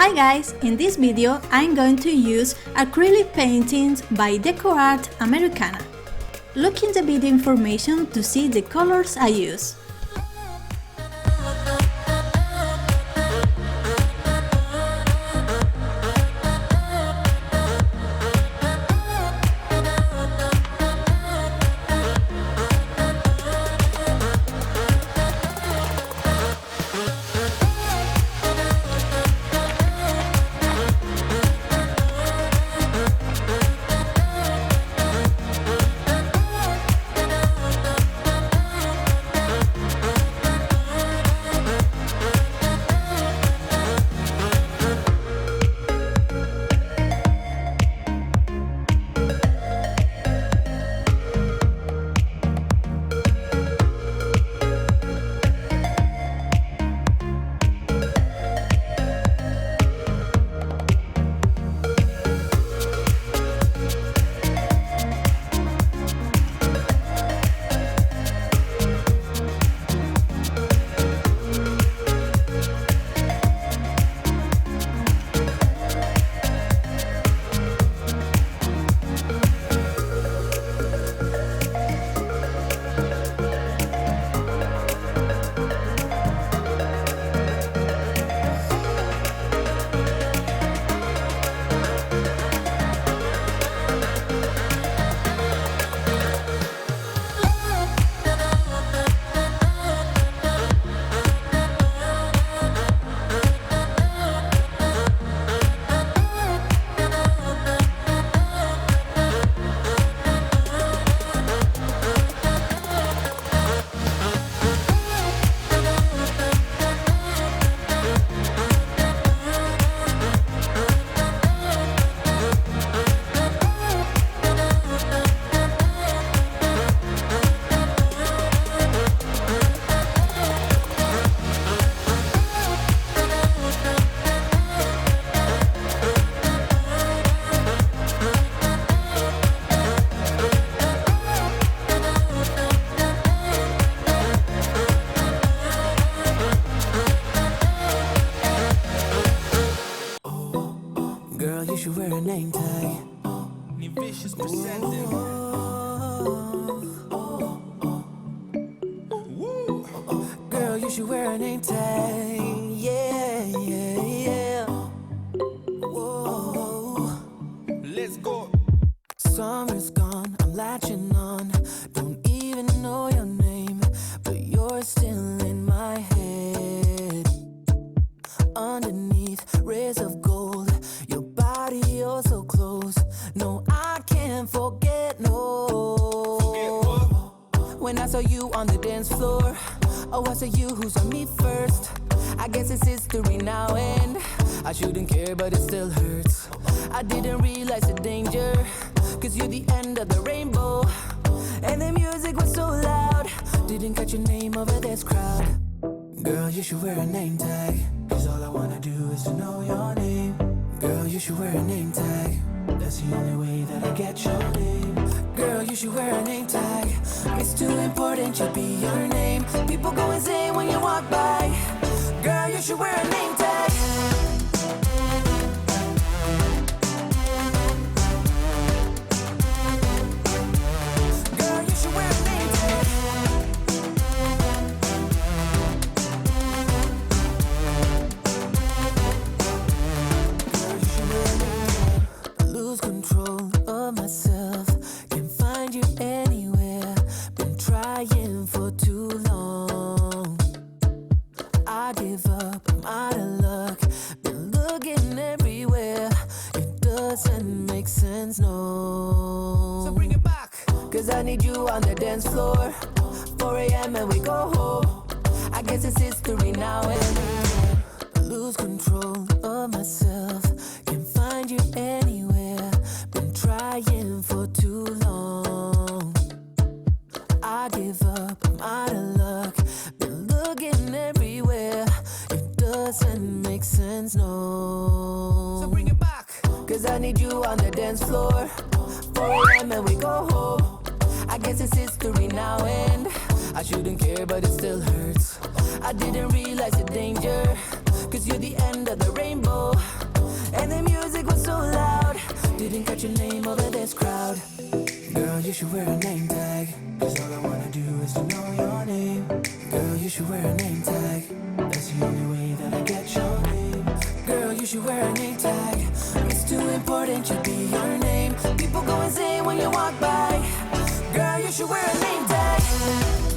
Hi guys, in this video I'm going to use acrylic paintings by Decoart Americana. Look in the video information to see the colors I use. You should wear a name tag. Girl, you should wear a name tag. Yeah, yeah, yeah. Whoa. Let's go. Summer's gone, I'm latching on. Don't even know your name, but you're still in my head. Underneath rays of gold, your body oh so close. No, I can't forget, no. Forget what? When I saw you on the dance floor, oh, I saw you who saw me first. I guess it's history now, and I shouldn't care, but it still hurts. I didn't realize the danger, cause you're the end of the rainbow. And the music was so loud, didn't catch your name over this crowd. Girl, you should wear a name tag, cause all I wanna do is to know your name. Girl, you should wear a name tag, that's the only way that I get your name. Girl, you should wear a name tag, it's too important, should be your name. People go insane when you walk by. Girl, you should wear a name tag. Girl, you should wear a name tag. Girl, you should wear a name tag. I lose control of myself, can't find you anywhere. Been trying for too long. I give up, I'm out of luck. Been looking everywhere, it doesn't make sense, no. So bring it back. Cause I need you on the dance floor. 4 a.m. and we go home. I guess it's history now, and I lose control of myself. Can't find you anywhere. Been trying for too long. I give up, I'm out of luck. Been looking everywhere, it doesn't make sense, no. So bring it back. Cause I need you on the dance floor. 4 a.m. and we go home. I guess it's history now, and I shouldn't care, but it still hurts. I didn't realize the danger, cause you're the end of the rainbow. should wear a name tag, 'cause all I wanna do is to know your name. Girl, you should wear a name tag. That's the only way that I get your name. Girl, you should wear a name tag. It's too important to be your name. People go insane when you walk by. Girl, you should wear a name tag.